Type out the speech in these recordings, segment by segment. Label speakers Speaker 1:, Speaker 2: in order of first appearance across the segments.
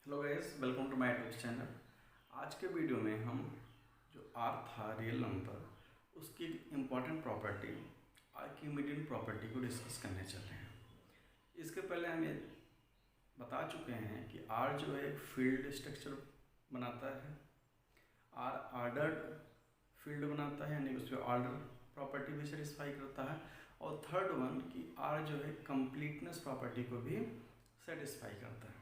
Speaker 1: Hello guys, welcome to my YouTube channel. आज के video में हम जो आर था रियल नंबर उसकी इम्पॉर्टेंट प्रॉपर्टी आर्किमिडियन प्रॉपर्टी को डिस्कस करने चल रहे हैं। इसके पहले हम ये बता चुके हैं कि आर जो है एक फील्ड स्ट्रक्चर बनाता है, आर ऑर्डर्ड फील्ड बनाता है, यानी उस पर ऑर्डर प्रॉपर्टी भी सेटिस्फाई करता है। और थर्ड वन कि आर जो है कंप्लीटनेस प्रॉपर्टी को भी सेटिस्फाई करता है।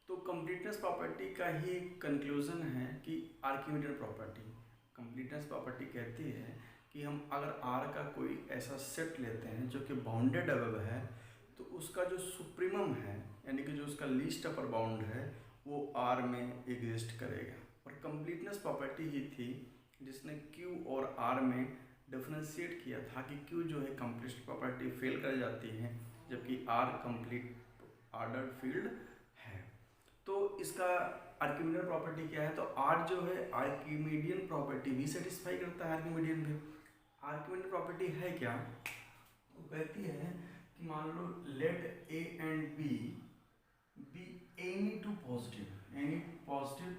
Speaker 1: तो कंप्लीटनेस प्रॉपर्टी का ही कंक्लूजन है कि आर्किमिडियन प्रॉपर्टी। कंप्लीटनेस प्रॉपर्टी कहती है कि हम अगर आर का कोई ऐसा सेट लेते हैं जो कि बाउंडेड अबव है, तो उसका जो सुप्रीमम है यानी कि जो उसका लीस्ट अपर बाउंड है वो आर में एग्जिस्ट करेगा। और कंप्लीटनेस प्रॉपर्टी ही थी जिसने क्यू और आर में डिफ्रेंशिएट किया था कि क्यू जो है कंप्लीट प्रॉपर्टी फेल कर जाती है जबकि आर कंप्लीट ऑर्डर्ड फील्ड है। तो इसका आर्किमिडियन प्रॉपर्टी क्या है, तो आर जो है आर्किमिडियन प्रॉपर्टी भी सेटिस्फाई करता है। आर्किमिडियन भी आर्किमिडियन प्रॉपर्टी है क्या, वो कहती है कि मान लो let a and b be any positive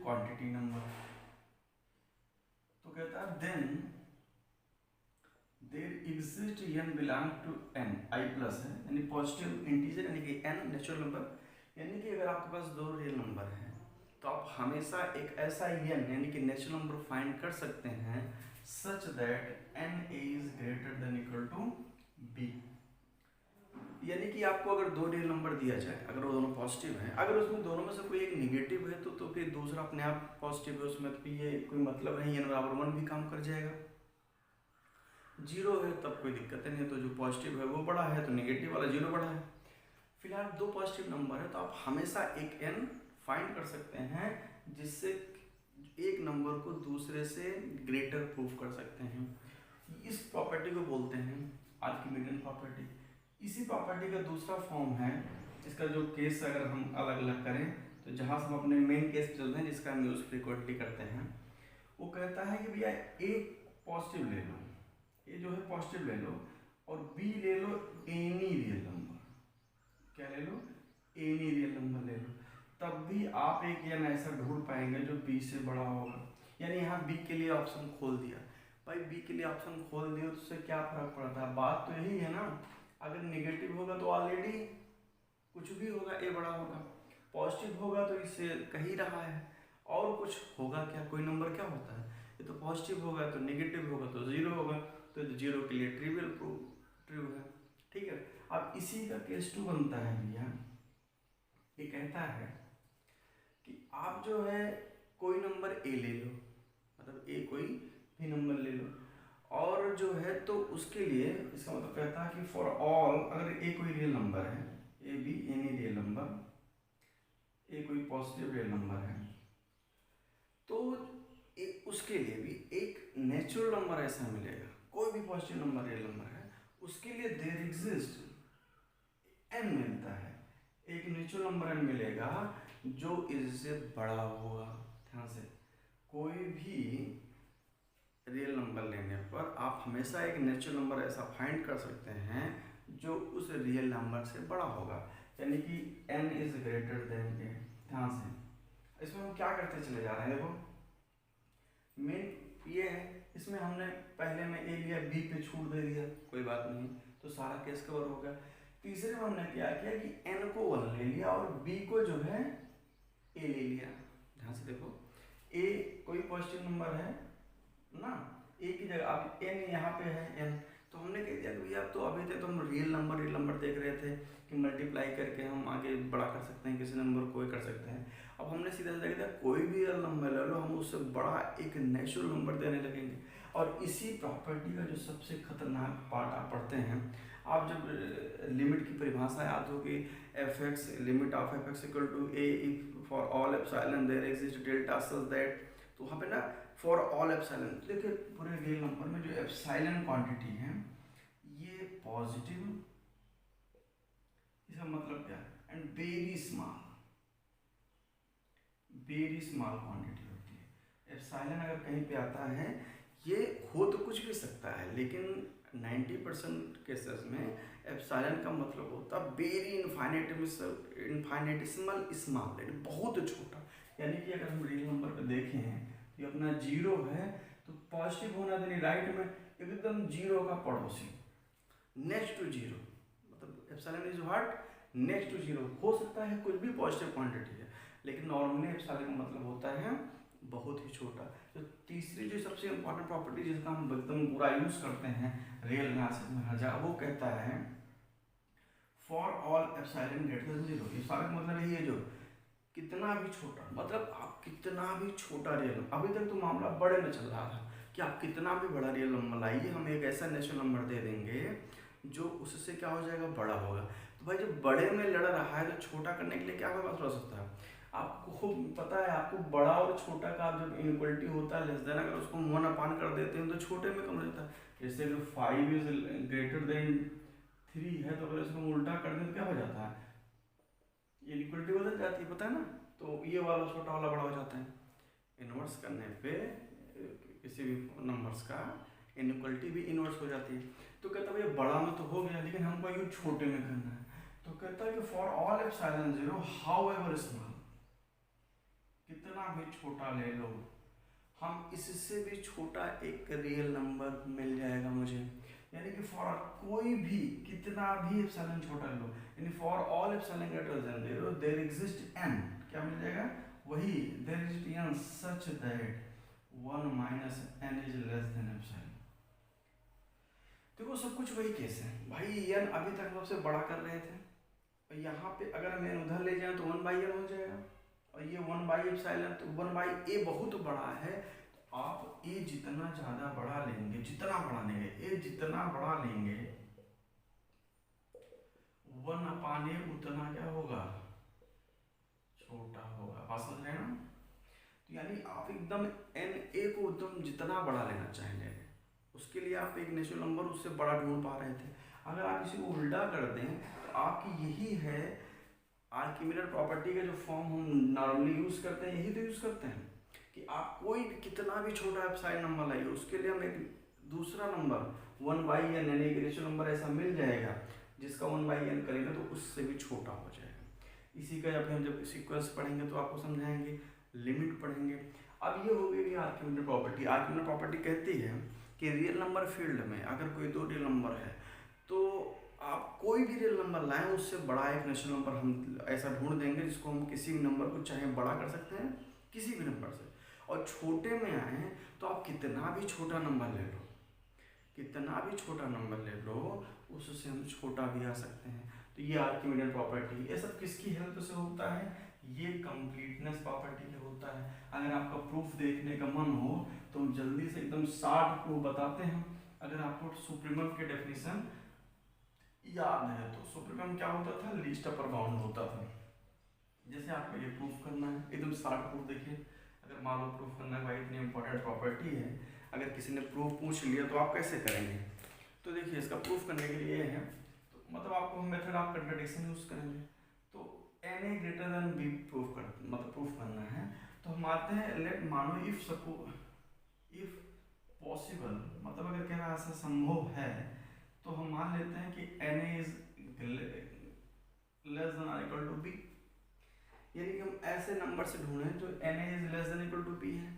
Speaker 1: quantity number. तो कहता है then there exist n belong to N, I plus है यानी पॉजिटिव इंटीजर यानी कि एन नेचुरल नंबर। यानी कि अगर आपके पास दो रियल नंबर हैं तो आप हमेशा एक ऐसा एन यानी कि नेचुरल नंबर फाइंड कर सकते हैं such that n is greater than equal to b. यानी कि आपको अगर दो रियल नंबर दिया जाए, अगर वो दोनों पॉजिटिव हैं, अगर उसमें दोनों में से कोई एक निगेटिव है तो फिर दूसरा अपने आप पॉजिटिव है, उसमें तो ये कोई मतलब नहीं, एन बराबर वन भी काम कर जाएगा। जीरो है तब कोई दिक्कत नहीं है, तो जो पॉजिटिव है वो बड़ा है तो निगेटिव वाला जीरो बड़ा है। फिलहाल दो पॉजिटिव नंबर है तो आप हमेशा एक एन फाइंड कर सकते हैं जिससे एक नंबर को दूसरे से ग्रेटर प्रूफ कर सकते हैं। इस प्रॉपर्टी को बोलते हैं आर्किमिडियन प्रॉपर्टी। इसी प्रॉपर्टी का दूसरा फॉर्म है, इसका जो केस अगर हम अलग अलग करें तो जहाँ से हम अपने मेन केस चलते हैं जिसका हम यूज फ्रिक्वेंटली करते हैं, वो कहता है कि भैया एक पॉजिटिव ले लो, ये जो है पॉजिटिव ले लो, और बी ले लो एनी रियल नंबर। क्या ले लो? एनी रियल नंबर ले लो, तब भी आप एक एन ऐसा ढूंढ पाएंगे जो बी से बड़ा होगा। यानी यहाँ बी के लिए ऑप्शन खोल दिया। भाई बी के लिए ऑप्शन खोल दिया तो उससे क्या फर्क पड़ता है, बात तो यही है ना। अगर नेगेटिव होगा तो ऑलरेडी कुछ भी होगा ए बड़ा होगा, पॉजिटिव होगा तो इससे कही रहा है, और कुछ होगा क्या, कोई नंबर क्या होता है, ये तो पॉजिटिव होगा तो नेगेटिव होगा तो जीरो होगा, तो जीरो के लिए ट्रिवियल ट्रू है। ठीक है, अब इसी का केस टू बनता है भैया। ये कहता है कि आप जो है कोई नंबर ए ले लो, मतलब ए कोई भी नंबर ले लो, और जो है तो उसके लिए इसका मतलब कहता है कि फॉर ऑल, अगर ए कोई रियल नंबर है, a b any real number, a कोई पॉजिटिव रियल नंबर है, तो उसके लिए भी एक नेचुरल नंबर ऐसा मिलेगा, कोई भी पॉजिटिव नंबर रियल नंबर है उसके लिए देयर एग्जिस्ट एन मिलता है, एक नेचुरल नंबर एन मिलेगा जो इससे बड़ा होगा। ध्यान से, कोई भी रियल नंबर लेने पर आप हमेशा एक नेचुरल नंबर ऐसा फाइंड कर सकते हैं जो उस रियल नंबर से बड़ा होगा, यानी कि n इज ग्रेटर देन ए। ध्यान से, इसमें हम क्या करते चले जा रहे हैं, देखो मेन ये है, इसमें हमने पहले में ए लिया, बी पे छूट दे दिया, कोई बात नहीं, तो सारा केस कवर हो गया। तीसरे में हमने क्या किया कि n को 1 ले लिया और b को जो है a ले लिया। ध्यान से देखो, a कोई पॉजिटिव नंबर है ना, a की जगह अब n यहाँ पे है n, तो हमने कह दिया कि भैया तो अभी तक तो हम रियल नंबर देख रहे थे कि मल्टीप्लाई करके हम आगे बड़ा कर सकते हैं, किसी नंबर को कर सकते हैं। अब हमने सीधा सीधा कह दिया कोई भी रियल नंबर ले लो, हम उससे बड़ा एक नेचुरल नंबर देने लगेंगे। और इसी प्रॉपर्टी का जो सबसे खतरनाक पार्ट आप पढ़ते हैं, आप जब लिमिट की परिभाषा याद होगी, f x limit of f x equal to a if for all epsilon there exist delta such that, तो वहाँ पे ना फॉर ऑल एप्सिलॉन, तो देखिए पूरे रियल नंबर में जो एप्सिलॉन क्वांटिटी है ये पॉजिटिव, इसका मतलब क्या है, एंड वेरी स्मॉल क्वांटिटी होती है। एप्सिलॉन अगर कहीं पे आता है, ये हो तो कुछ भी सकता है लेकिन 90% केसेस में एप्सिलॉन का मतलब होता है वेरी इनफाइनेटिसिमल स्मॉल, यानी बहुत छोटा। यानी कि अगर हम रियल नंबर पे देखें तो ये अपना जीरो है, तो पॉजिटिव होना यानी राइट में एकदम जीरो का पड़ोसी, नेक्स्ट टू जीरो, मतलब epsilon is what, next to zero. हो सकता है कुछ भी पॉजिटिव क्वांटिटी है, लेकिन नॉर्मली एप्सिलॉन का मतलब होता है बहुत ही छोटा। तो तीसरी जो सबसे इंपॉर्टेंट प्रॉपर्टी जिसका हम एकदम पूरा यूज करते हैं रियल एनालिसिस में हजार, वो कहता है for all epsilon greater than zero. Epsilon मतलब यही है जो कितना भी छोटा, मतलब आप कितना भी छोटा रियल, अभी तक तो मामला बड़े में चल रहा था कि आप कितना भी बड़ा रियल नंबर लाइए, हम एक ऐसा नेचुरल नंबर दे देंगे जो उससे क्या हो जाएगा, बड़ा होगा। तो भाई जब बड़े में लड़ रहा है तो छोटा करने के लिए क्या हमारे पास हो सकता है, आपको पता है, आपको बड़ा और छोटा का जब इनइक्वलिटी होता है लेस देन, अगर उसको 1 अपान कर देते हैं तो छोटे में कम रहता है। जैसे अगर 5 इज ग्रेटर देन 3 है, तो अगर इसको उल्टा कर दें तो क्या हो जाता है, इनइक्वलिटी बदल जाती है, पता है ना। तो ये वाला छोटा वाला बड़ा हो जाता है। इनवर्स करने पे किसी भी नंबर्स का इनइक्वलिटी भी इनवर्स हो जाती है। तो कहता है ये बड़ा में तो हो गया, लेकिन हमको यूँ छोटे में करना है। तो कहता है कि for all epsilon zero however small, कितना भी छोटा ले लो, हम इससे भी छोटा एक रियल नंबर मिल जाएगा मुझे। यानी कि फॉर कोई भी कितना भी एप्सिलॉन छोटा लो, यानी for all epsilon greater than zero there exist n, क्या मिल जाएगा, वही there exist n such that 1 minus n is less than epsilon. देखो सब कुछ वही केस है भाई, एन अभी तक हम सबसे बड़ा कर रहे थे, और यहाँ पे अगर हम एन उधर ले जाएं तो 1 बाई एन हो जाएगा, और ये 1 बाई एप्सिलॉन, तो 1 बाई ए बहुत बड़ा है। तो आप ए जितना ज़्यादा बड़ा लेंगे, जितना बड़ा लेंगे, ए जितना बड़ा लेंगे 1 अपान ए उतना क्या होगा, छोटा होगा। बात समझ रहे हैं ना। तो यानी आप एकदम एन ए को एकदम जितना बड़ा लेना चाहेंगे, उसके लिए आप एक नेचुरल नंबर उससे बड़ा ढूंढ पा रहे थे। अगर आप इसी को उल्टा कर दें तो आपकी यही है आर्किमिडीज प्रॉपर्टी का जो फॉर्म हम नॉर्मली यूज करते हैं, यही तो यूज करते हैं कि आप कोई कितना भी छोटा एप्सिलॉन नंबर लाइए, उसके लिए हम एक दूसरा नंबर 1 बाई एन यानी एक नेचुरल नंबर ऐसा मिल जाएगा जिसका 1 बाई एन करेंगे तो उससे भी छोटा हो जाएगा। इसी का हम जब सीक्वेंस पढ़ेंगे तो आपको समझाएंगे, लिमिट पढ़ेंगे। अब ये हो गई आर्किमिडीज प्रॉपर्टी। आर्किमिडीज प्रॉपर्टी कहती है कि रियल नंबर फील्ड में अगर कोई दो रियल नंबर है तो आप कोई भी रियल नंबर लाएं, उससे बड़ा एक नेचुरल नंबर हम ऐसा ढूंढ देंगे जिसको हम किसी भी नंबर को चाहे बड़ा कर सकते हैं किसी भी नंबर से। और छोटे में आए तो आप कितना भी छोटा नंबर ले लो, कितना भी छोटा नंबर ले लो, उससे हम छोटा भी आ सकते हैं। तो ये आर्किमिडीज प्रॉपर्टी, ये सब किसकी हेल्प से होता है, ये कंप्लीटनेस प्रॉपर्टी से होता है। अगर आपका प्रूफ देखने का मन हो तो हम जल्दी से एकदम शॉर्ट प्रूफ बताते हैं। अगर आपको सुप्रीमम के डेफिनेशन याद है तो सुप्रीमम क्या होता था, लीस्ट अपर बाउंड होता था। जैसे आपको ये प्रूफ करना है, एकदम शॉर्ट प्रूफ देखिए। अगर मान लो प्रूफ करना है भाई इतनी इंपॉर्टेंट प्रॉपर्टी है, अगर किसी ने प्रूफ पूछ लिया तो आप कैसे करेंगे। तो देखिए इसका प्रूफ करने के लिए है, तो मतलब आपको मेथड ऑफ कंट्राडिक्शन यूज करेंगे। तो n a greater than b proof कर, मतलब प्रूफ करना है। तो हम आते हैं, लेट मानो इफ सपोज इफ पॉसिबल, मतलब अगर कह रहा ऐसा संभव है तो हम मान लेते हैं कि n a is less than और इक्वल टू बी, यानी कि हम ऐसे नंबर से ढूंढें जो n a is less than equal to b है।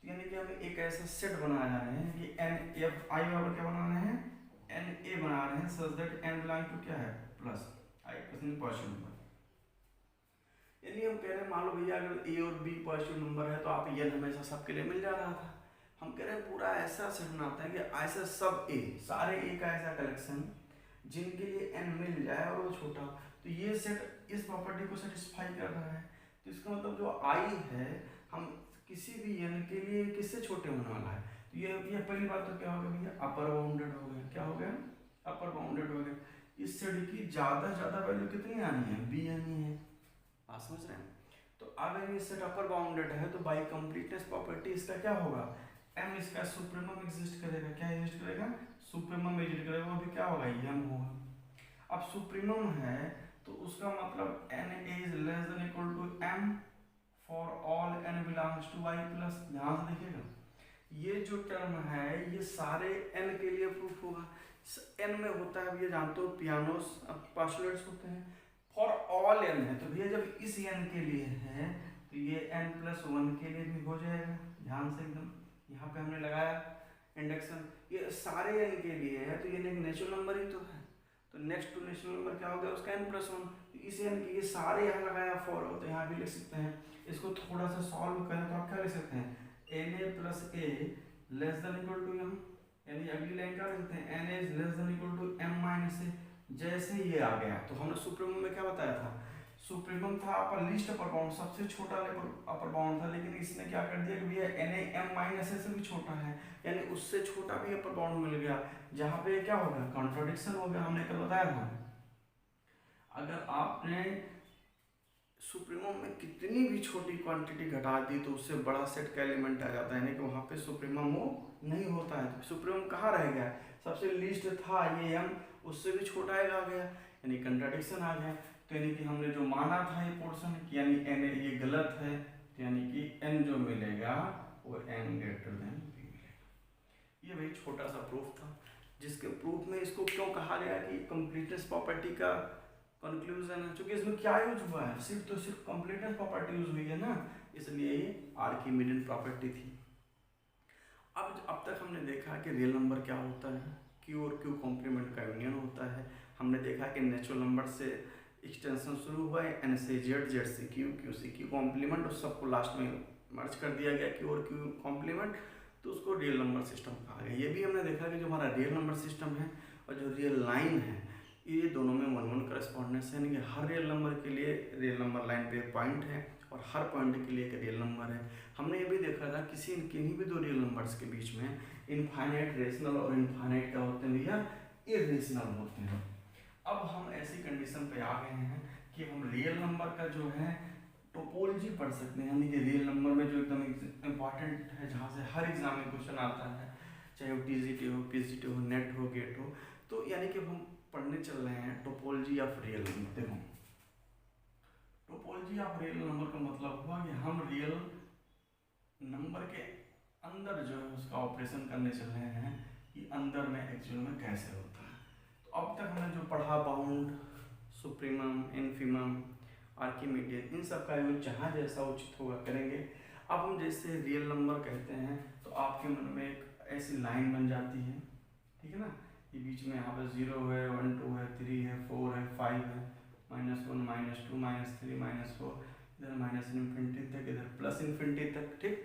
Speaker 1: तो यानी कि हम एक ऐसा सेट बना रहे हैं कि एन एफ आई बराबर क्या बना रहे हैं, एन ए बना रहे हैं such that n belong to क्या है, plus I percent positive number. यानी हम कह रहे हैं मान लो भैया अगर ए और बी पॉजिटिव नंबर है तो आप एन हमेशा सबके लिए मिल जा रहा था। हम कह रहे हैं पूरा ऐसा सेट बनाते हैं कि ऐसा सब ए, सारे ए का ऐसा कलेक्शन जिनके लिए एन मिल जाए और वो छोटा, तो ये सेट इस प्रॉपर्टी को सेटिस्फाई कर रहा है। तो इसका मतलब जो आई है हम किसी भी एन के लिए किससे छोटे होने वाला है। तो ये पहली बात तो क्या हो गया भैया, अपर बाउंडेड हो गया। क्या हो गया, अपर बाउंडेड हो गया। इस सेट की ज़्यादा वैल्यू कितनी आनी है, बी आनी है। आप समझ रहे हैं। तो अगर ये सेट अपर बाउंडेड है तो बाई कंप्लीटनेस प्रॉपर्टी इसका क्या होगा, एम इसका सुप्रीमम एग्जिस्ट करेगा। क्या एग्जिस्ट करेगा, सुप्रीमम एग्जिस्ट करेगा, वो भी क्या होगा, एम होगा। अब सुप्रीमम है तो उसका मतलब n is less than equal to m for all n belongs to I plus. ध्यान से देखिएगा, ये जो टर्म है ये सारे n के लिए प्रूफ होगा। n में होता है भैया जानते हो पियानोस पोस्टुलेट्स होते हैं, फॉर ऑल n है तो भैया जब इस n के लिए है तो ये n+1 के लिए भी हो जाएगा। ध्यान से एकदम यहाँ पे हमने लगाया इंडक्शन, ये सारे n के लिए है तो ये नेचुरल नंबर ही तो है, तो नेक्स्ट टू नेचुरल नंबर क्या हो गया उसका n+1। इस n के ये सारे यहाँ लगाया फॉर, तो यहाँ भी लिख सकते हैं। इसको थोड़ा सा सॉल्व करें तो आप क्या लिख सकते हैं na+a m, यानी अगली लाइन क्या लिखते हैं na<m-a। जैसे ये आ गया तो हमने सुप्रीमम में क्या बताया था, सुप्रीमम था अपर लिस्ट अपर बाउंड, सबसे छोटा अपर बाउंड था, लेकिन इसने क्या कर दिया कि भैया na m- से भी छोटा है, यानी उससे छोटा भी अपर बाउंड मिल गया, जहाँ पे क्या होगा कॉन्ट्राडिक्शन हो गया। हमने कल बताया था अगर आपने सुप्रीमम में कितनी भी छोटी क्वांटिटी घटा दी तो उससे बड़ा सेट का एलिमेंट आ जाता है, यानी कि वहाँ पे सुप्रीमम वो नहीं होता है। तो सुप्रीमम कहाँ रह गया, सबसे लीस्ट था ये m, उससे भी छोटा आ गया, यानी कंट्राडिक्शन आ गया। तो यानी कि हमने जो माना था ये पोर्शन यानी n ये गलत है, तो यानी कि n जो मिलेगा वो n ग्रेटर देन b मिलेगा। ये भाई छोटा सा प्रूफ था, जिसके प्रूफ में इसको क्यों कहा गया कि कंप्लीटनेस प्रॉपर्टी का कंक्लूजन है, क्योंकि इसमें क्या यूज हुआ है, सिर्फ कंप्लीटनेस प्रॉपर्टी यूज हुई है ना, इसलिए ये आर्किमिडियन प्रॉपर्टी थी। अब तक हमने देखा कि रियल नंबर क्या होता है, क्यू और क्यू कॉम्प्लीमेंट का यूनियन होता है। हमने देखा कि नेचुरल नंबर से एक्सटेंशन शुरू हुआ है, एन से जेड, जेड से क्यू, क्यू से क्यू कॉम्प्लीमेंट, और सबको लास्ट में मर्ज कर दिया गया क्यू और क्यू कॉम्प्लीमेंट, तो उसको रियल नंबर सिस्टम कहा गया। ये भी हमने देखा कि जो हमारा रियल नंबर सिस्टम है और जो रियल लाइन है ये दोनों में 1-1 करस्पॉन्डेंस है, यानी कि हर रियल नंबर के लिए रियल नंबर लाइन पे पॉइंट है और हर पॉइंट के लिए एक रियल नंबर है। हमने ये भी देखा था किन्हीं भी दो रियल नंबर्स के बीच में इनफाइनाइट रेशनल और इनफाइनाइट क्या होते हैं भैया, इरेशनल होते हैं। अब हम ऐसी कंडीशन पे आ गए हैं कि हम रियल नंबर का जो है टोपोलॉजी पढ़ सकते हैं, यानी कि रियल नंबर में जो एकदम इम्पॉर्टेंट है, जहाँ से हर एग्जाम में क्वेश्चन आता है, चाहे वो टीजीटी हो, पीजीटी हो, नेट हो, गेट हो, तो यानी कि हम पढ़ने चल रहे हैं टोपोलॉजी ऑफ रियल नंबर। देखो टोपोलॉजी ऑफ रियल नंबर का मतलब हुआ कि हम रियल नंबर के अंदर जो है उसका ऑपरेशन करने चल रहे हैं कि अंदर में एक्चुअल में कैसे होता है। तो अब तक हमने जो पढ़ा बाउंड, सुप्रीमम, इनफीमम, आर्किमिडियन, इन सब का यूज जहाँ जैसा उचित होगा करेंगे। अब हम जैसे रियल नंबर कहते हैं तो आपके मन में एक ऐसी लाइन बन जाती है, ठीक है ना, ये बीच में यहाँ पे 0 है, 1 2 है, 3 है, 4 है, 5 है, -1 -2 -3 -4, इधर -इन्फिनिटी तक, इधर +इन्फिनिटी तक, ठीक।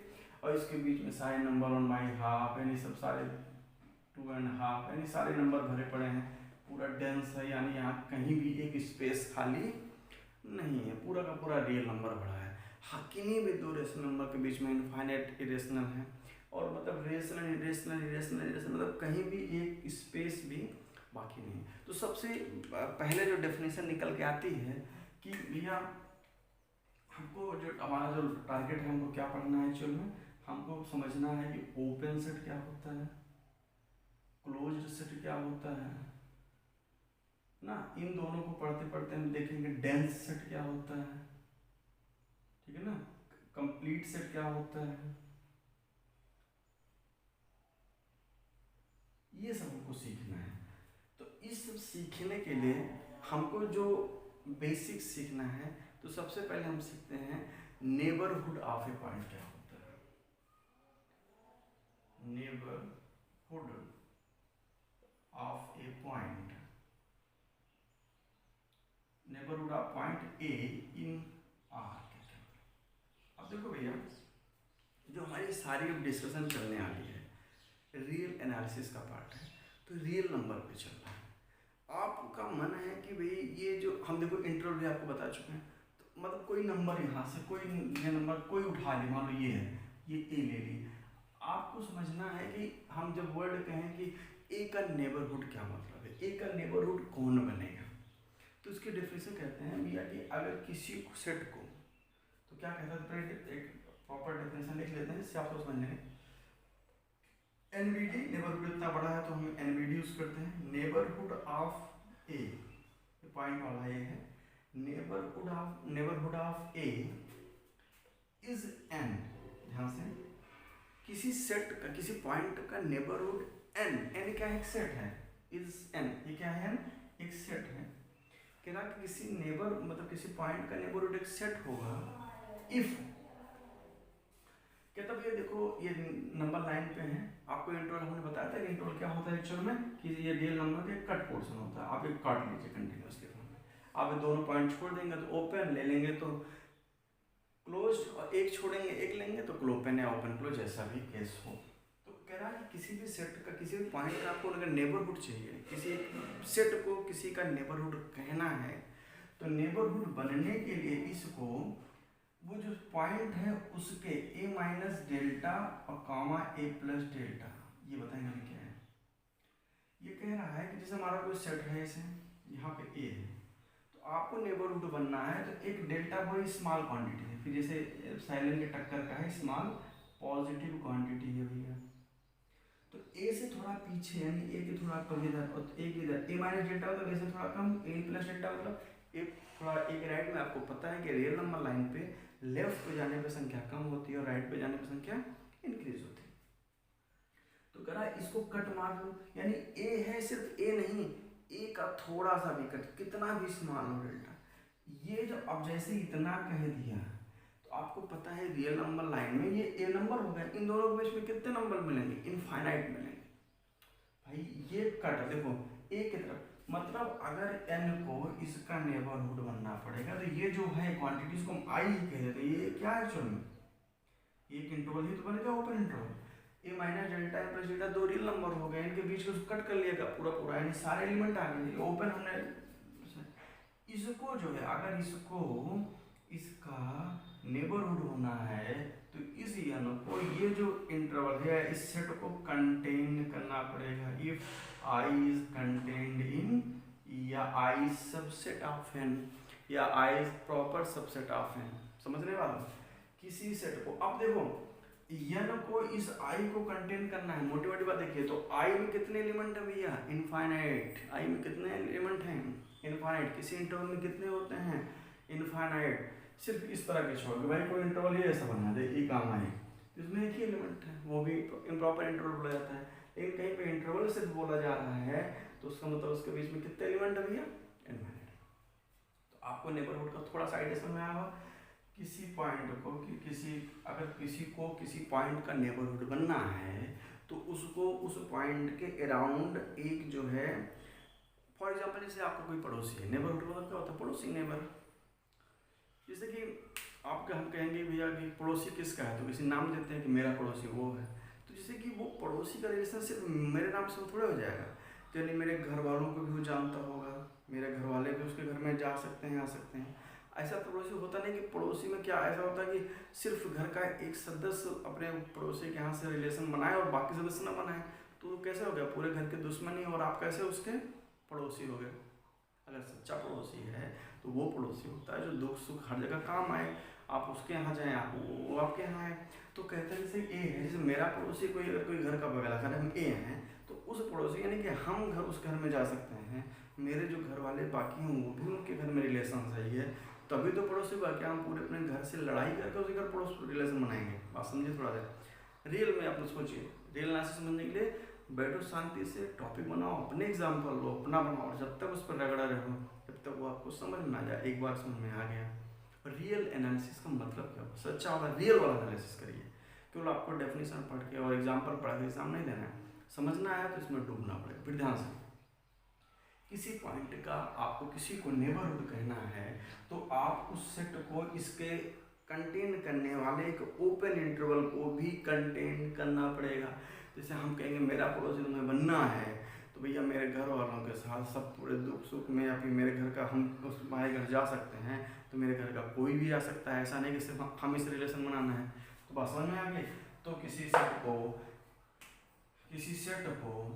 Speaker 1: और इसके बीच में सारे नंबर 1/2 यानी सब सारे 2.5 यानी सारे नंबर भरे पड़े हैं, पूरा डेंस है, यानी यहाँ कहीं भी एक स्पेस खाली नहीं है, पूरा का पूरा रियल नंबर भरा है। हाँ किन्हीं भी दो रेशनल नंबर के बीच में इनफाइनाइट इरेशनल है, और मतलब रेशनल इरेशनल इरेशनल इरेशनल मतलब कहीं भी एक स्पेस भी बाकी नहीं। तो सबसे पहले जो डेफिनेशन निकल के आती है कि भैया हमको जो हमारा जो टारगेट है हमको क्या पढ़ना है, एक्चुअल में हमको समझना है कि ओपन सेट क्या होता है, क्लोज्ड सेट क्या होता है ना। इन दोनों को पढ़ते पढ़ते हम देखेंगे डेंस सेट क्या होता है, ठीक है ना, कंप्लीट सेट क्या होता है, ये सब हमको सीखना है। तो इस सब सीखने के लिए हमको जो बेसिक सीखना है, तो सबसे पहले हम सीखते हैं नेबरहुड ऑफ ए पॉइंट क्या होता है। Neighbourhood of A point, neighbourhood of point A in are. अब देखो भैया जो हमारी सारी अब डिस्कशन चलने वाली है रियल एनालिसिस का पार्ट है, तो रियल नंबर पे चल रहा है। आपका मन है कि भाई ये जो हम देखो इंटरवल भी आपको बता चुके हैं, तो मतलब कोई नंबर यहाँ से कोई नंबर कोई उठा ले, मान लो ये है, ये ए ले ली, आपको समझना है कि हम जब वर्ड कहें कि ए का नेबरहुड क्या मतलब है, ए का नेबरहुड कौन बनेगा, तो इसकी डेफिनेशन कहते हैं भैया कि अगर किसी सेट को, तो क्या कहता है, एक प्रॉपर डेफिनेशन लिख लेते हैं जिससे आपको समझ लेंगे। एनवीडी नेबरहुड इतना बड़ा है तो हम एनवीडी यूज करते हैं। नेबरहुड ऑफ ए, पॉइंट वाला ये है, neighbourhood of A is an, ध्यान से, किसी सेट का, किसी पॉइंट का नेबरहुड n, n क्या है, एक सेट है, इज n, ये क्या है, एक सेट है। कह रहा कि किसी नेबर मतलब किसी पॉइंट का नेबरहुड एक सेट होगा इफ, क्या तब ये देखो ये नंबर 9 पे है, आपको इंटरवल हमने बताया था कि इंटरवल क्या होता है एक्चुअल में, कि ये रियल नंबर का कट पोर्शन होता है। आप एक काट लीजिए कंटिन्यूअसली, आप ये दोनों पॉइंट छोड़ देंगे तो ओपन, ले लेंगे तो क्लोज, और एक छोड़ेंगे एक लेंगे तो ओपन या ओपन क्लोज, जैसा भी केस हो। तो कह रहा है किसी भी सेट का, किसी भी पॉइंट का आपको अगर नेबरहुड चाहिए, किसी सेट को किसी का नेबरहुड कहना है, तो नेबरहुड बनने के लिए इसको वो जो पॉइंट है उसके a माइनस डेल्टा और कामा a प्लस डेल्टा, ये बताएंगे हमें क्या है। ये कह रहा है कि जैसे हमारा कोई सेट है, ऐसे यहाँ पे a है, तो आपको नेबरहुड बनना है तो एक डेल्टा वो स्मॉल क्वांटिटी है, फिर जैसे साइलेंट के टक्कर का है स्मॉल पॉजिटिव क्वांटिटी है भैया, तो a से थोड़ा पीछे यानी a के थोड़ा कम इधर और a के इधर, a माइनस डेल्टा मतलब a से थोड़ा कम, a प्लस डेल्टा मतलब a थोड़ा a के राइट में। आपको पता है कि रियल नंबर लाइन पे लेफ्ट पे जाने पे संख्या कम होती है और राइट पे जाने पे संख्या इंक्रीज होती है। तो कह रहा है इसको कट मार लो, यानी a है, सिर्फ a नहीं, a का थोड़ा सा भी कट, कितना भी स्मॉल हो डेल्टा, ये जो अब जैसे इतना कह दिया तो आपको पता है रियल नंबर लाइन में ये a नंबर हो गया, इन दोनों के बीच में कितने नंबर मिलेंगे, इनफाइनाइट मिलेंगे। भाई ये कट देखो a की तरफ, मतलब अगर n को इसका नेबरहुड बनना पड़ेगा तो ये जो है क्वांटिटी इसको हम i ही कह देते हैं। ये क्या है एक्चुअल में, एक इंटरवल ही तो बनेगा, open interval, a minus delta plus delta दो रियल नंबर हो गए, इनके बीच को कट कर लिएगा पूरा पूरा, यानी सारे एलिमेंट आ गए ओपन। हमने इसको जो है अगर इसको इसका नेबरहुड होना है तो इस n को ये जो इंटरवल है इस सेट को कंटेन करना पड़ेगा। If I is contained in, या I सबसेट ऑफ n, या I is proper subset of n, समझने वाला किसी सेट को। अब देखो n को इस I को कंटेन करना है, मोटी मोटी बात देखिए, तो I में कितने एलिमेंट है भैया, इनफाइनाइट, I में कितने एलिमेंट हैं, इनफाइनाइट। किसी इंटरवल में कितने होते हैं, इनफाइनाइट। सिर्फ इस तरह के छोड़ के भाई कोई इंटरवल ही ऐसा बना दे ई काम है, इसमें एक ही एलिमेंट है, वो भी इम्प्रॉपर इंटरवल बोला जाता है। लेकिन कहीं पे इंटरवल सिर्फ बोला जा रहा है तो उसका मतलब उसके बीच में कितने एलिमेंट है भैया, इनफाइनाइट। तो आपको नेबरहुड का थोड़ा सा आइडिया समझ में आया, किसी पॉइंट को कि किसी अगर किसी को किसी पॉइंट का नेबरहुड बनना है तो उसको उस पॉइंट के अराउंड एक जो है, फॉर एग्जांपल जैसे आपका कोई पड़ोसी है, नेबरहुड मतलब क्या होता है, पड़ोसी नेबर। जैसे कि आपका हम कहेंगे भैया कि पड़ोसी किसका है, तो किसी नाम देते हैं कि मेरा पड़ोसी वो है, तो जैसे कि वो पड़ोसी का रिलेशन सिर्फ मेरे नाम से थोड़ा हो जाएगा, तो यानी मेरे घर वालों को भी वो जानता होगा, मेरे घर वाले भी उसके घर में जा सकते हैं, आ सकते हैं। ऐसा पड़ोसी होता नहीं कि पड़ोसी में क्या ऐसा होता है कि सिर्फ घर का एक सदस्य अपने पड़ोसी के यहाँ से रिलेशन बनाए और बाकी सदस्य ना बनाए, तो वो कैसे हो गया, पूरे घर के दुश्मनी और आप कैसे उसके पड़ोसी हो गए। अगर सच्चा पड़ोसी है तो वो पड़ोसी होता है जो दुख सुख हर जगह काम आए, आप उसके यहाँ जाएँ, आप वो आपके यहाँ आए। तो कहते हैं जैसे ए है, जैसे मेरा पड़ोसी कोई अगर कोई घर का बगल घर हम ए हैं तो उस पड़ोसी यानी कि हम घर उस घर में जा सकते हैं, मेरे जो घर वाले बाकी हैं वो भी उनके घर में रिलेशन सही है, तभी तो पड़ोसी का क्या हम पूरे अपने घर से लड़ाई करके उसके घर पड़ोस रिलेशन बनाएंगे। बात समझिए थोड़ा सा रियल में, आप सोचिए रियल एनालिसिस समझने के लिए बैठो शांति से, टॉपिक बनाओ, अपने एग्जाम्पल लो, अपना बनाओ, जब तक उस पर रगड़ा रहो जब तक वो आपको समझ में आ जाए। एक बार समझ में आ गया रियल एनालिसिस का मतलब क्या होगा, सच्चा वाला रियल वाला एनालिसिस करिए। केवल आपको डेफिनेशन पढ़ के और एग्जाम्पल पढ़ के एग्जाम नहीं देना है, समझना है तो इसमें डूबना पड़ेगा। फिर ध्यान से, किसी पॉइंट का आपको किसी को नेबरहुड कहना है तो आप उस सेट को इसके कंटेन करने वाले एक ओपन इंटरवल को भी कंटेन करना पड़ेगा। जैसे हम कहेंगे मेरा पड़ोसी तुम्हें बनना है तो भैया मेरे घर वालों के साथ सब पूरे दुख सुख में, या फिर मेरे घर का हम उस भाई घर जा सकते हैं तो मेरे घर का कोई भी आ सकता है, ऐसा नहीं कि सिर्फ हम इस रिलेशन बनाना है। तो बात समझ में आ गई। तो किसी सेट को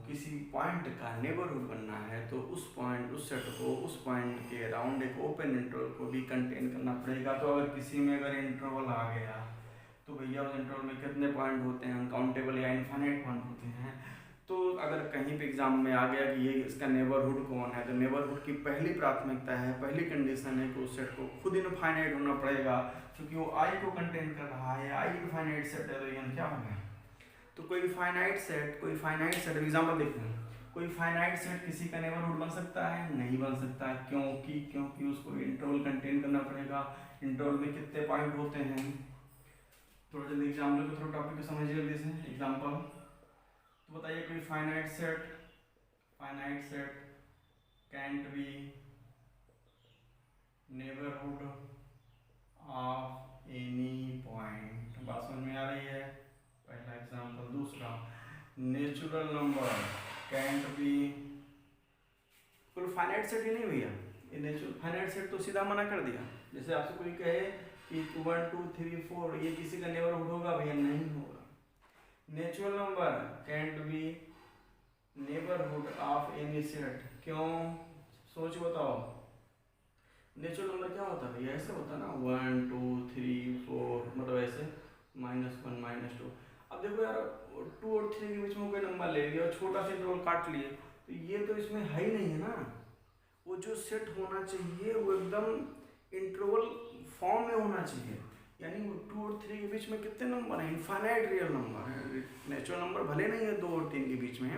Speaker 1: किसी पॉइंट का नेबरहुड बनना है तो उस सेट को उस पॉइंट के अराउंड एक ओपन इंटरवल को भी कंटेन करना पड़ेगा। तो अगर किसी में अगर इंटरवल आ गया तो भैया उस इंटरवल में कितने पॉइंट होते हैं, अनकाउंटेबल या इनफाइनाइट पॉइंट होते हैं। तो अगर कहीं पे एग्जाम में आ गया कि ये इसका नेबरहुड कौन है, तो नेबरहुड की पहली प्राथमिकता है, पहली कंडीशन है कि उस सेट को खुद इनफाइनाइट होना पड़ेगा, क्योंकि वो आई को कंटेन कर रहा है। आई इनफाइनाइट सेट है तो ये क्या हो गया, तो कोई फाइनाइट सेट एग्जाम्पल देखते हैं, कोई फाइनाइट सेट किसी का नेबरहुड बन सकता है? नहीं बन सकता। क्योंकि उसको इंटरवल कंटेन करना पड़ेगा। इंटरवल में कितने पॉइंट होते हैं? थोड़ा जल्दी एग्जाम्पल को, थोड़ा टॉपिक को समझिए जल्दी से। एग्जाम्पल तो बताइए, कोई finite set cantt B neighbourhood of any point. बात समझ में आ रही है? पहला एग्जाम्पल। दूसरा, नेचुरल नंबर कैंट बी, कोई फाइनाइट सेट ही नहीं भैया, ये नेचुरल फाइनाइट सेट तो सीधा मना कर दिया। जैसे आपसे कोई कहे कि 1 2 3 4 ये किसी का नेबरहुड होगा? भैया नहीं होगा। Natural number cantt B neighbourhood of any set. क्यों? सोच बताओ, नेचुरल नंबर क्या होता है भैया? ऐसे होता है ना, 1 2 3 4, मतलब ऐसे -1 -2। अब देखो यार, 2 और 3 के बीच में कोई नंबर ले लिया और छोटा सा इंटरवल काट लिए, तो ये तो इसमें है ही नहीं है ना। वो जो सेट होना चाहिए वो एकदम इंटरवल फॉर्म में होना चाहिए। यानी 2 और 3 के बीच में कितने नंबर हैं? इनफाइनाइट रियल नंबर है। नेचुरल नंबर भले नहीं है 2 और 3 के बीच में,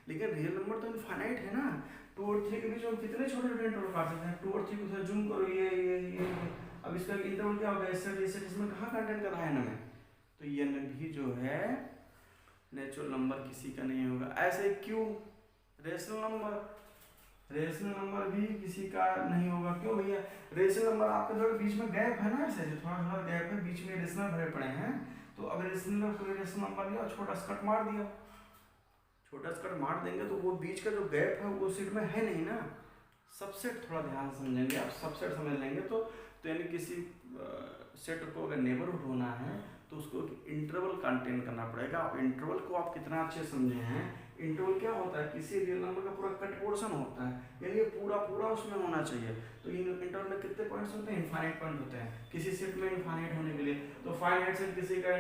Speaker 1: लेकिन रियल नंबर तो इनफाइनाइट है ना। 2 और 3 के बीच में कितने छोटे छोटे इंटरवल काट सकते हैं? 2 और 3 को थोड़ा जूम करो, ये। अब इसका इंटरवल क्या होगा? ऐसे इसमें कहाँ कंटेंट कर रहा है n में? तो ये n भी जो है नेचुरल नंबर किसी का नहीं होगा। ऐसे क्यों? रेशनल नंबर भी किसी का नहीं होगा। क्यों भैया? रेशनल नंबर आपके थोड़ा बीच में गैप है ना, ऐसे थोड़ा थोड़ा गैप है बीच में, रेशनल भरे पड़े हैं। तो अब रेशनल नंबर लिया, छोटा स्कट मार दिया। छोटा स्कट मार देंगे तो वो बीच का जो गैप है वो सेट में है नहीं ना। सबसेट थोड़ा ध्यान समझेंगे आप, सबसेट समझ लेंगे तो यानी किसी सेट को अगर नेबरहुड होना है तो उसको इंटरवल कंटेन करना पड़ेगा। अब इंटरवल को आप कितना अच्छे समझे हैं? इंटरवल क्या होता है? किसी रियल नंबर का पूरा कट पोर्शन होता है, यानी ये पूरा उसमें होना चाहिए। तो इंटरवल में कितने पॉइंट्स होते हैं? इनफाइनाइट पॉइंट होते हैं किसी सेट में इनफाइनाइट होने के लिए। तो फाइनाइट सेट किसी का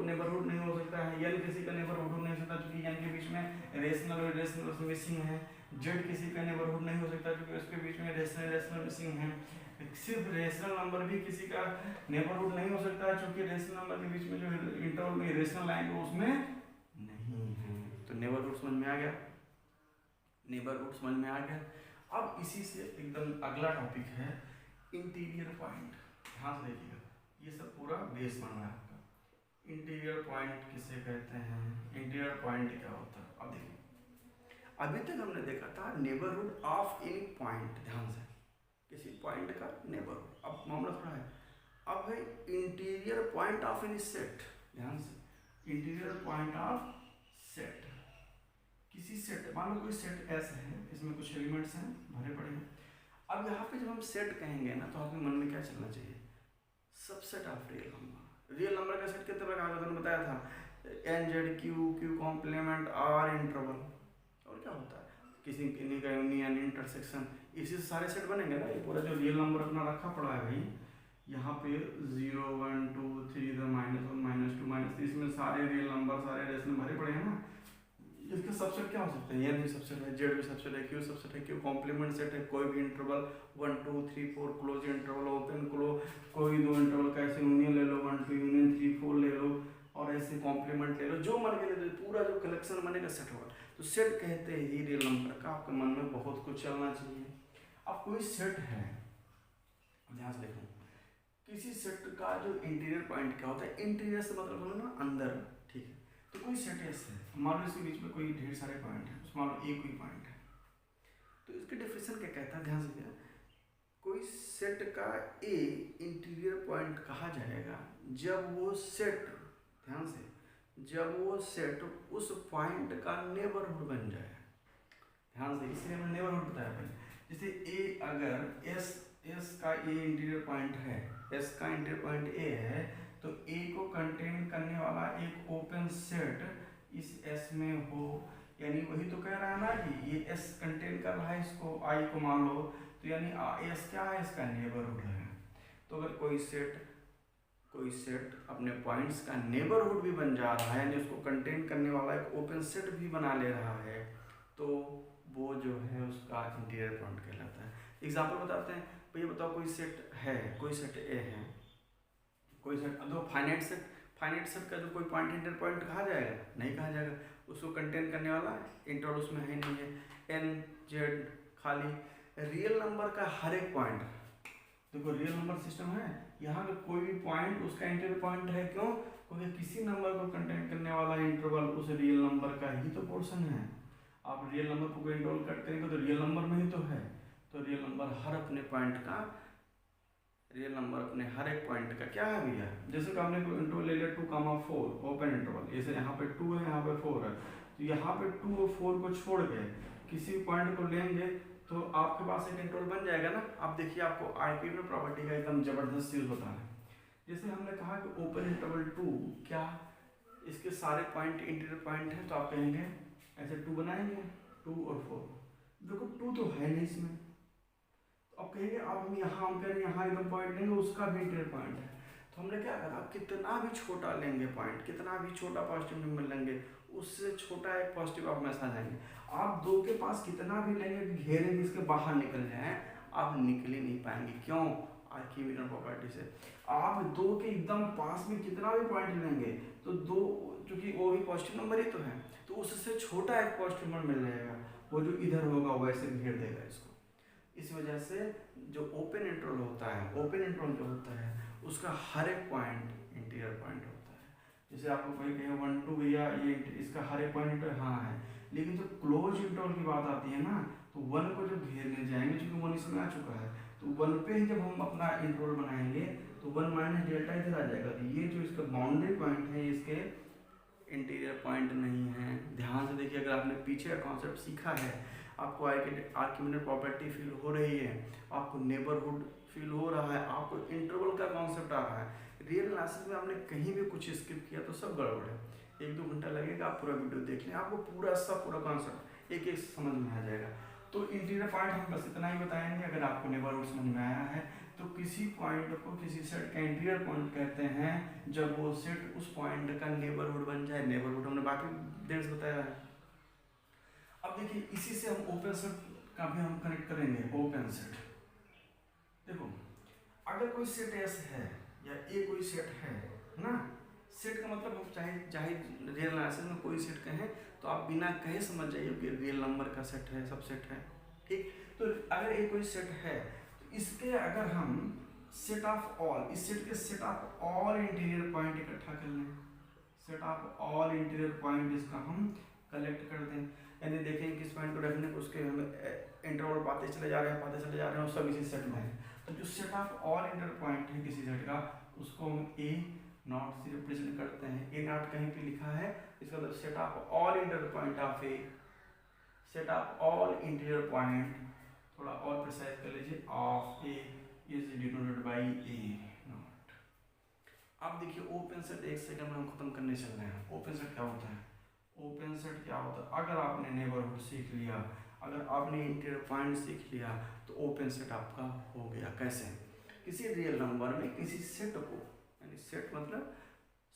Speaker 1: नेबरहुड नहीं हो सकता है, यानी किसी का नेबरहुड नहीं हो सकता क्योंकि यानी के बीच में रेशनल मिसिंग है। जेड किसी का नेबरहुड नहीं हो सकता क्योंकि उसके बीच में रेशनल मिसिंग है। सिर्फ रेशनल नंबर भी किसी का नेबरहुड नहीं हो सकता है क्योंकि रेशनल नंबर के बीच में जो इंटरवल में रेशनल लाइन है उसमें नहीं है। तो नेबरहुड समझ में आ गया? नेबरहुड समझ में आ गया। अब इसी से एकदम अगला टॉपिक है इंटीरियर पॉइंट। ध्यान से देखिएगा, ये सब पूरा बेस बना है आपका। इंटीरियर पॉइंट किसे कहते हैं? इंटीरियर पॉइंट क्या होता है? अब देखिए, अभी तक हमने देखा था नेबरहुड ऑफ एनी पॉइंट, ध्यान से, किसी पॉइंट का नेबरहुड। अब मामला थोड़ा है, अब है interior point of any set. ध्यान से, इंटीरियर पॉइंट ऑफ सेट, किसी सेट, मान लो कोई सेट ऐसा है, इसमें कुछ एलिमेंट्स हैं भरे पड़े हैं। अब यहाँ पे जब हम सेट कहेंगे ना तो आपके मन में क्या चलना चाहिए? Subset of real number. Real number का सेट कितने प्रकार का? मैंने बताया था, N Z Q complement R interval. और क्या होता है? किसी किन्हीं का यूनियन इंटरसेक्शन, इसी से सारे सेट बनेंगे ना। ये पूरा जो रियल नंबर अपना रखा पड़ा है भाई, यहाँ पे 0 1 2 3 -1 -2 -3, इसमें सारे रियल नंबर सारे रेशनल भरे पड़े हैं ना। इसके सबसेट क्या हो सकते हैं? एन भी सबसेट है, जेड भी सबसेट है, क्यू सबसेट है, क्यू कॉम्प्लीमेंट सेट है। कोई भी interval 1 2 3 4 close interval, open close, कोई दो इंटरवल का ऐसे यूनियन ले लो, 1 2 यूनियन 3 4 ले लो, और ऐसे कॉम्प्लीमेंट ले लो, जो मन के ले लो, पूरा जो कलेक्शन बनेगा सेट होगा। तो सेट कहते हैं ही रियल नंबर का। आपके मन में बहुत कुछ चलना चाहिए। अब कोई सेट है, ध्यान से देखो, किसी सेट का जो इंटीरियर पॉइंट क्या होता है? इंटीरियर से मतलब होना ना अंदर, ठीक है। तो कोई सेट ऐसे है, मान लो इसके बीच में कोई ढेर सारे पॉइंट है, मान लो एक ही पॉइंट है, तो इसके डेफिनेशन क्या कहता है? ध्यान से, कोई सेट का ए इंटीरियर पॉइंट कहा जाएगा जब वो सेट, ध्यान से, जब वो सेट उस पॉइंट का नेबरहुड बन जाए। ध्यान से, इसलिए हमने नेबरहुड बताया पहले। जैसे ए, अगर एस का ए इंटीरियर पॉइंट है, एस का इंटीरियर पॉइंट ए है, तो ए को कंटेन करने वाला एक ओपन सेट इस एस में हो, यानी वही तो कह रहा है ना कि ये एस कंटेन कर रहा है इसको, आई को मान लो, तो यानी एस क्या है? इसका नेबरहुड है। तो अगर कोई सेट अपने पॉइंट्स का नेबरहुड भी बन जा रहा है, यानी उसको कंटेन करने वाला एक ओपन सेट भी बना ले रहा है, तो वो जो है उसका इंटीरियर पॉइंट कहलाता है। एग्जाम्पल बताते हैं भैया, बताओ कोई सेट है, कोई सेट ए है, कोई सेट, दो फाइनाइट फाइनाइट सेट का जो कोई पॉइंट इंटर पॉइंट कहा जाएगा? नहीं कहा जाएगा। उसको कंटेन करने वाला इंटर उसमें है नहीं है। एन जेड खाली। रियल नंबर का हर एक पॉइंट, देखो रियल नंबर सिस्टम है, यहाँ का कोई भी पॉइंट उसका इंटीरियर पॉइंट है। क्यों? क्योंकि किसी नंबर को कंटेन करने वाला इंटरवल उस रियल नंबर का ही तो पोर्शन है। आप रियल नंबर को इंटरवल कट करेंगे तो रियल नंबर में ही तो है। तो रियल नंबर हर अपने पॉइंट का, रियल नंबर अपने हर एक पॉइंट का क्या है भैया? जैसे कि हमने इंटरवल ले लिया 2,4 ओपन इंटरवल, जैसे यहाँ पे 2 है, यहाँ पे 4 है, तो यहाँ पे 2 और 4 को छोड़ के किसी पॉइंट को लेंगे तो आपके पास एक इंटरवल बन जाएगा ना। आप देखिए, आपको आर्किमिडीज प्रॉपर्टी का एकदम जबरदस्त यूज होता है। जैसे हमने कहा कि ओपन इंटरवल 2 क्या इसके सारे पॉइंट इंटीरियर पॉइंट है, तो आप कहेंगे ऐसे 2 बनाएंगे, 2 और 4। देखो 2 तो है नहीं इसमें, तो अब कहेंगे अब हम यहाँ हम कह रहे हैं यहाँ एकदम पॉइंट लेंगे, उसका भी इंटीरियर पॉइंट है। तो हमने क्या करा, कितना भी छोटा लेंगे पॉइंट, कितना भी छोटा पॉजिटिव नंबर लेंगे, उससे छोटा एक पॉजिटिव आप हमेशा जाएंगे। आप 2 के पास कितना भी लेंगे, घेरेंगे, इसके बाहर निकल जाए, आप निकल ही नहीं पाएंगे। क्यों? आर्किमिडीज प्रॉपर्टी से। आप 2 के एकदम पास में कितना भी पॉइंट लेंगे तो 2, क्योंकि वो भी पॉजिटिव नंबर ही तो है, तो उससे छोटा एक पॉजिटिव नंबर मिल जाएगा, वो जो इधर होगा वैसे घेर देगा इसको। इस वजह से जो ओपन इंटरवल होता है, ओपन इंटरवल जो होता है उसका हर एक पॉइंट इंटीरियर पॉइंट होता है। जैसे आपको कोई कहे 1 2 भैया ये इसका हर एक पॉइंट हाँ है, लेकिन जब क्लोज इंटरवल की बात आती है ना, तो 1 को जब घेरने जाएंगे, क्योंकि 1 इसमें आ चुका है, तो 1 पे ही जब हम अपना इंटरवल बनाएंगे तो 1 माइनस डेल्टा इधर आ जाएगा। तो ये जो इसका बाउंड्री पॉइंट है इसके इंटीरियर पॉइंट नहीं है। ध्यान से देखिए, अगर आपने पीछे का कॉन्सेप्ट सीखा है, आपको आर्किमिडीज प्रॉपर्टी फील हो रही है, आपको नेबरहुड फील हो रहा है, आपको इंटरवल का कॉन्सेप्ट आ रहा है, रियल एनालिसिस में आपने कहीं भी कुछ स्किप किया तो सब गड़बड़ है। 1-2 घंटा लगेगा, आप पूरा वीडियो देख लें, आपको पूरा कॉन्सेप्ट एक एक समझ में आ जाएगा। तो इंटीरियर पॉइंट हम बस इतना ही बताएंगे। अगर आपको नेबरहुड समझ में आया है तो किसी पॉइंट को किसी सेट का इंटीरियर पॉइंट कहते हैं जब वो सेट उस पॉइंट का नेबरहुड बन जाए। नेबरहुड हमने बाकी देर से बताया है। अब देखिए, इसी से हम ओपन सेट का भी हम कनेक्ट करेंगे। ओपन सेट, देखो अगर कोई सेट ऐसे है या ए कोई सेट है ना, सेट का मतलब हम चाहे रियल एनालिसिस में कोई सेट कहें तो आप बिना कहे समझ जाइए कि रियल नंबर का सेट है, सब सेट है, ठीक। तो अगर ये कोई सेट है तो इसके अगर हम सेट ऑफ ऑल, इस सेट के set of all interior point इकट्ठा कर लें, set of all interior point इसका हम कलेक्ट कर दें, यानी देखें किस पॉइंट को डेफिनेट उसके हम इंटरवल पाते चले जा रहे हैं, सब इसी सेट में है। तो जो set of all inter point है किसी सेट का, उसको हम ए नॉट से रिप्रेजेंट करते हैं। ए नॉट कहीं पे लिखा है, इसका मतलब set of all inter point of A, set of all interior point, थोड़ा और प्रिसाइज कर लीजिए, of A is denoted by A not. अब देखिए ओपन सेट, एक सेकंड में हम खत्म करने चल रहे हैं। ओपन सेट क्या होता है? ओपन सेट क्या होता है? अगर आपने नेबरहुड सीख लिया, अगर आपने इंटीरियर पॉइंट सीख लिया तो ओपन सेट आपका हो गया। कैसे? किसी रियल नंबर में किसी सेट को, यानी सेट मतलब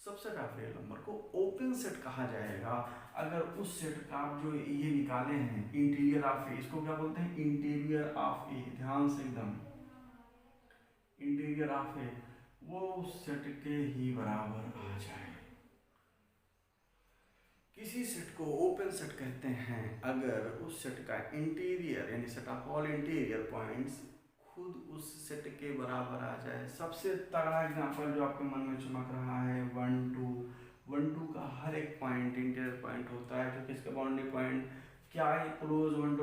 Speaker 1: सबसेट ऑफ रियल नंबर को ओपन सेट कहा जाएगा अगर उस सेट का आप जो ये निकाले हैं इंटीरियर ऑफ ए, इसको क्या बोलते हैं? इंटीरियर ऑफ ए। ध्यान से एकदम, इंटीरियर ऑफ ए वो उस सेट के ही बराबर आ जाए। किसी सेट को ओपन सेट कहते हैं अगर उस सेट का इंटीरियर यानी set of all interior points खुद उस सेट के बराबर आ जाए। सबसे तगड़ा एग्जांपल जो आपके मन में चमक रहा है 1 2, 1 2 का हर एक पॉइंट इंटीरियर पॉइंट होता है, जो कि इसका बाउंड्री पॉइंट क्या है? क्लोज 1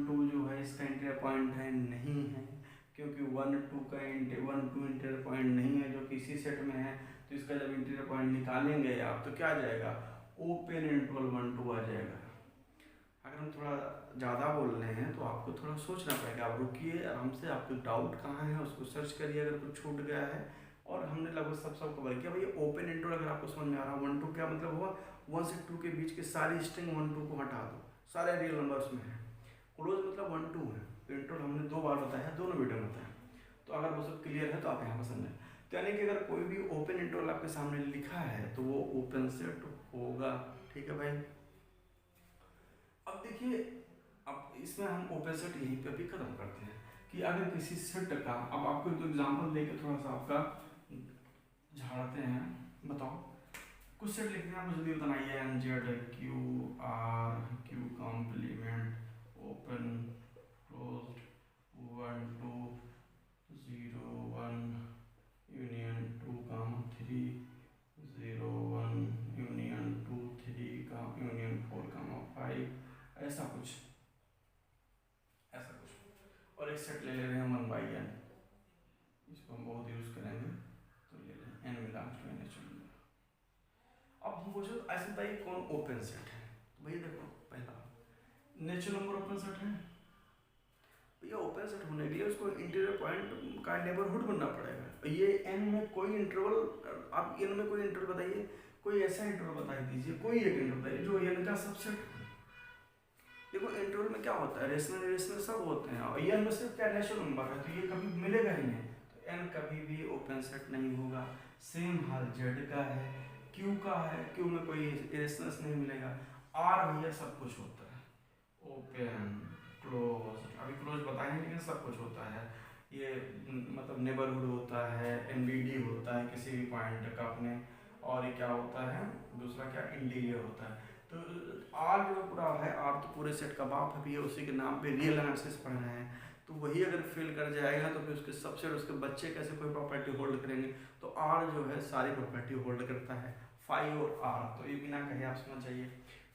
Speaker 1: 2 जो है इसका इंटीरियर पॉइंट है? नहीं है, क्योंकि 1 2 का 1 2 इंटीरियर पॉइंट नहीं है जो किसी सेट में है। तो इसका जब इंटीरियर पॉइंट निकालेंगे आप तो क्या आ जाएगा? ओपन इंटरवल 1 2 आ जाएगा। अगर हम थोड़ा ज़्यादा बोल रहे हैं तो आपको थोड़ा सोचना पड़ेगा। आप रुकिए आराम से, आपको डाउट कहाँ है उसको सर्च करिए अगर कुछ छूट गया है। और हमने लगभग सब कवर किया। भैया ओपन इंटरवल अगर आपको समझ में आ रहा है 1 2 क्या मतलब हुआ? 1 से 2 के बीच के सारी स्ट्रिंग 1 2 को हटा दो, सारे रियल नंबर्स में है। क्लोज मतलब 1 2 है। इंटरवल हमने 2 बार बताया, दोनों वीडियो में बताया। तो अगर वो सब क्लियर है तो आप यहाँ पर समझें। तो यानी कि अगर कोई भी ओपन इंटरवल आपके सामने लिखा है तो वो ओपन सेट होगा। ठीक है भाई। अब देखिए, अब इसमें हम ओपन सेट यहीं पे भी खत्म करते हैं कि अगर किसी सेट का, अब आपको तो एग्जांपल लेके थोड़ा सा आपका झाड़ते हैं। बताओ, कुछ सेट लिखने हैं, मुझे जल्दी बताना है। N Z Q R Q complement open closed 1 2 0 1 union 2 3 0 1 union 2 3 union 4 5, ऐसा कुछ और एक सेट ले रहे हैं 1 बाई एन, इसको हम बहुत यूज करेंगे, तो ले लें n belongs to N H. अब हम पूछो ऐसे बताइए कौन ओपन सेट है। तो भैया देखो, पहला नेचुरल नंबर ओपन सेट है। भैया ओपन सेट होने के लिए उसको इंटीरियर पॉइंट का नेबरहुड बनना पड़ेगा। ये एन में कोई इंटरवल, आप एन में कोई इंटरवल बताइए, कोई ऐसा इंटरवल बता दीजिए, कोई एक इंटरवल बताइए जो एन का सबसेट। देखो इंटरवल में क्या होता है, रेशनल इरेशनल सब होते हैं, और एन में सिर्फ क्या नेचुरल नंबर है, तो ये कभी मिलेगा ही नहीं, तो एन कभी भी ओपन सेट नहीं होगा। सेम हाल जेड का है, क्यू का है, क्यू में कोई इरेशनल्स नहीं मिलेगा। आर भैया सब कुछ होता है, ओपन क्लोज, अभी क्लोज बताएंगे लेकिन सब कुछ होता है। ये मतलब नेबरहुड होता है, एनबीडी होता है किसी भी पॉइंट का अपने, और ये क्या होता है दूसरा, क्या इंटीरियर होता है। तो आर जो पूरा है, आर तो पूरे सेट का बाप है, भी उसी के नाम पे रियल एनालिसिस पढ़ रहे हैं, तो वही अगर फेल कर जाएगा तो फिर उसके सबसेट, उसके बच्चे कैसे कोई प्रॉपर्टी होल्ड करेंगे। तो आर जो है सारी प्रॉपर्टी होल्ड करता है, फाइव और आर, तो ये बिना कहे आप समझ जाइए।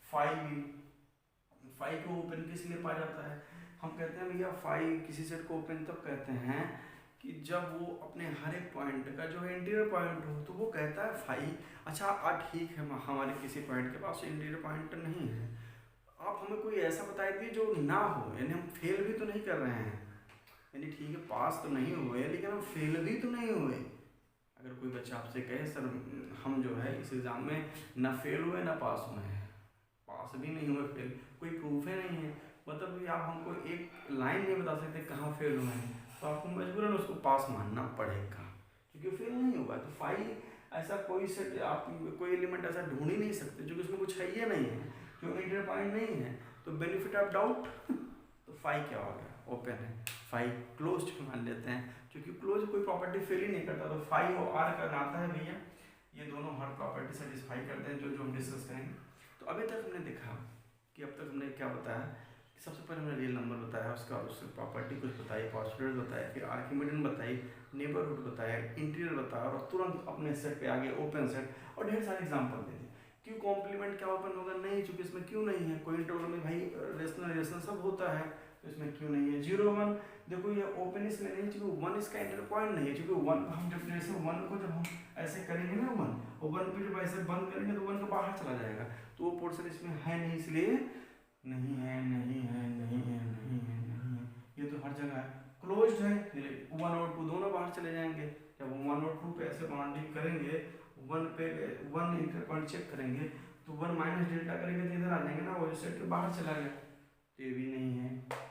Speaker 1: फाइव को ओपन किस लिए पाया जाता है, हम कहते हैं भैया फाइव किसी सेट को ओपन तब कहते हैं कि जब वो अपने हर एक पॉइंट का जो है इंटीरियर पॉइंट हो, तो वो कहता है फाइव। अच्छा ठीक है, हमारे किसी पॉइंट के पास इंटीरियर पॉइंट नहीं है, आप हमें कोई ऐसा बता दीजिए जो ना हो, यानी हम फेल भी तो नहीं कर रहे हैं, यानी ठीक है पास तो नहीं हुए लेकिन हम फेल भी तो नहीं हुए। अगर कोई बच्चा आपसे कहे सर हम जो है इस एग्ज़ाम में ना फेल हुए ना पास हुए हैं, पास भी नहीं हुए, फेल कोई प्रूफ ही नहीं है, मतलब कि आप हमको एक लाइन नहीं बता सकते कहाँ फेल हुए हैं, तो आपको मजबूरन उसको पास मानना पड़ेगा क्योंकि फेल नहीं हुआ। तो फाइव ऐसा कोई सेट, आप कोई एलिमेंट ऐसा ढूंढ ही नहीं सकते जो कि उसमें कुछ है ही नहीं है, जो इंटर पॉइंट नहीं है, तो बेनिफिट ऑफ डाउट तो फाइव क्या हो गया, ओपन है। फाइव क्लोज मान लेते हैं, क्योंकि क्लोज कोई प्रॉपर्टी फेल ही नहीं करता, तो फाइव और आर का नाता है भैया, ये दोनों हर प्रॉपर्टी सेटिस्फाई करते हैं, जो हम डिस्कस करेंगे। तो अभी तक हमने देखा कि अब तक हमने क्या बताया, सबसे पहले हमने रियल नंबर बताया, उसका उससे प्रॉपर्टी कुछ बताई, पॉस्टुलेट बताया, फिर आर्किमिडीयन बताई, नेबरहुड बताया, इंटीरियर बताया, और तुरंत अपने सेट पे आ गए ओपन सेट, और ढेर सारे एग्जांपल दे दी। क्यों कॉम्प्लीमेंट क्या ओपन होगा, नहीं, चूंकि इसमें क्यों नहीं है, कोई इंटरवल में भाई रेशनल सब होता है, तो इसमें क्यों नहीं है। 0 1 देखो ये ओपन इसमें नहीं, चूंकि 1 इसका इंटर पॉइंट नहीं है, चूंकि 1 हम जब जैसे 1 को जब हम ऐसे करेंगे ना 1, और 1 को जब ऐसे बंद करेंगे तो 1 का बाहर चला जाएगा, तो वो पोर्शन इसमें है नहीं, इसलिए नहीं है, नहीं है, नहीं है, नहीं है, नहीं है, ये तो हर जगह है। क्लोज्ड है, 1 और 2 दोनों बाहर चले जाएंगे, जब 1 और 2 पे ऐसे बाउंड्री करेंगे, 1 पे 1 इंटर पॉइंट चेक करेंगे, तो 1 माइनस डेल्टा करेंगे तो इधर आ जाएंगे ना, वो सेट के बाहर चला गया, तो ये भी नहीं है।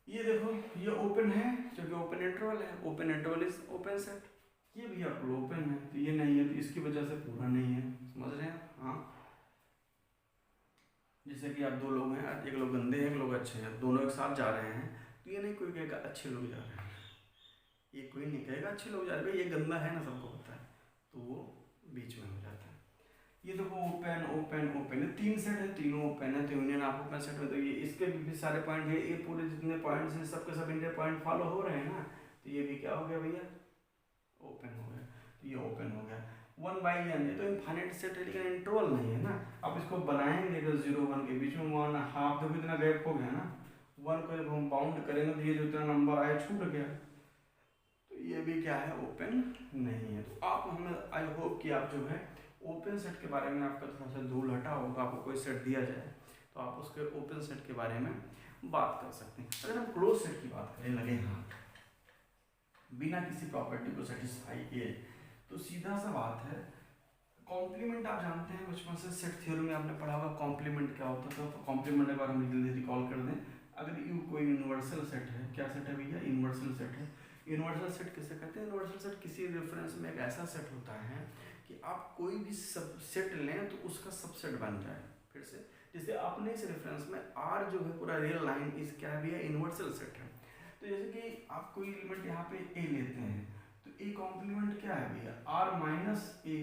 Speaker 1: ये देखो ये ओपन है, क्योंकि ओपन इंटरवल है, open interval is open set, ये भी आपको ओपन है, तो ये नहीं है, तो इसकी वजह से पूरा नहीं है, समझ रहे हैं। हाँ, जैसे कि आप दो लोग हैं, एक लोग गंदे हैं एक लोग अच्छे हैं, दोनों एक साथ जा रहे हैं, तो ये नहीं कोई कहेगा अच्छे लोग जा रहे हैं, ये कोई नहीं कहेगा अच्छे लोग जा रहे हैं, ये गंदा है ना, सबको पता है, तो वो बीच में हो जाता है। ये देखो ओपन ओपन ओपन, ये 3 सेट है, तीनों ओपन है, तो यूनियन आप ओपन सेट में, तो ये इसके भी सारे पॉइंट है, ये पूरे जितने पॉइंट्स हैं सबके सब इंटर पॉइंट फॉलो हो रहे हैं ना, तो ये भी क्या हो गया भैया, ओपन हो गया, तो ये ओपन हो गया। 1 बाई एन, ये तो इनफाइनाइट सेट है लेकिन इंटरवल नहीं है ना, आप इसको बनाएंगे अगर 0 1 के बीच में 1 हाफ, देखो इतना गैप हो गया ना, 1 को जब हम बाउंड करेंगे तो ये जो इतना नंबर आया छूट गया, तो ये भी क्या है, ओपन नहीं है। तो आप हमें आई होप कि आप जो है ओपन सेट के बारे में आपका थोड़ा सा धूल हटा होगा, आपको कोई सेट दिया जाए तो आप उसके ओपन सेट के बारे में बात कर सकते हैं। अगर हम क्लोज सेट की बात करें लगे हाथ, बिना किसी प्रॉपर्टी को सेटिस्फाई किए, तो सीधा सा बात है, कॉम्प्लीमेंट आप जानते हैं बचपन से, सेट थ्योरी में आपने पढ़ा होगा कॉम्प्लीमेंट क्या होता था, तो कॉम्प्लीमेंट एक बार हम जल्दी रिकॉल कर दें। अगर यू कोई यूनिवर्सल सेट है, क्या सेट है भैया, यूनिवर्सल सेट है। यूनिवर्सल सेट किसे कहते हैं, यूनिवर्सल सेट किसी रेफरेंस में एक ऐसा सेट होता है कि आप कोई भी सब सेट लें तो उसका सबसेट बन जाए। फिर से जैसे आपने इस रेफरेंस में आर जो है पूरा रियल लाइन इस क्या है भैया, यूनिवर्सल सेट है। तो जैसे कि आप कोई एलिमेंट यहाँ पे ए लेते हैं, तो ए कॉम्प्लीमेंट क्या है भैया, आर माइनस ए,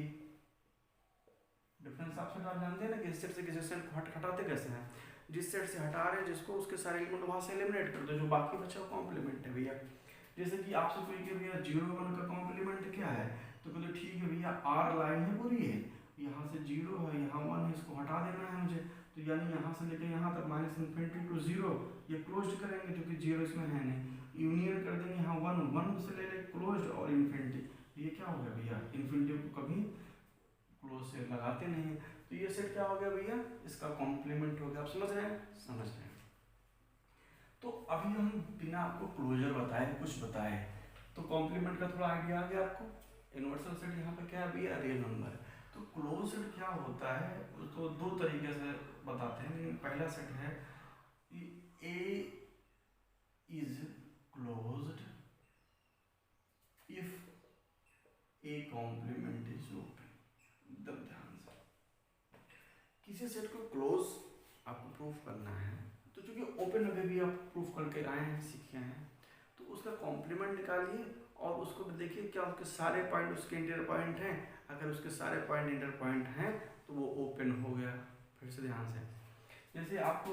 Speaker 1: डिफरेंस आप सेट आप जानते हैं ना कि इस सेट से किसी सेट को हटाते कैसे हैं, जिस सेट से हटा रहे हैं जिसको उसके सारे एलिमेंट वहाँ से एलिमिनेट कर दो, जो बाकी बचा वो कॉम्प्लीमेंट है भैया। जैसे कि आपसे कोई कि भैया 0 1 का कॉम्प्लीमेंट क्या है, तो कहते ठीक है भैया आर लाइन है पूरी है, यहाँ से 0 है यहाँ 1 है, इसको हटा देना है मुझे, तो यानी यहाँ से लेकर यहाँ तक माइनस इन्फिनिटी टू 0 ये क्लोज करेंगे क्योंकि 0 इसमें है नहीं, यूनियन कर देंगे यहाँ 1 से ले क्लोज और इन्फिनिटी, ये क्या हो गया भैया, इन्फिनिटी को कभी क्लोज से लगाते नहीं है, तो ये सेट क्या हो गया भैया, इसका कॉम्प्लीमेंट हो गया। आप समझ रहे हैं, समझ रहे हैं। तो अभी हम बिना आपको क्लोजर बताए कुछ बताए तो कॉम्प्लीमेंट का थोड़ा आइडिया आ गया आपको। यूनिवर्सल सेट यहाँ पे क्या है भैया, रियल नंबर है। तो क्लोज सेट क्या होता है उसको दो तरीके से बताते हैं, लेकिन पहला सेट है a is closed if a complement is open. एकदम ध्यान से, किसी सेट को क्लोज आपको प्रूफ करना है तो चूंकि ओपन अभी भी आप प्रूफ करके आए हैं, सीखे हैं, तो उसका कॉम्प्लीमेंट निकालिए और उसको देखिए क्या उसके सारे पॉइंट उसके इंटर पॉइंट हैं, अगर उसके सारे पॉइंट इंटर पॉइंट हैं तो वो ओपन हो गया। फिर से ध्यान से, जैसे आपको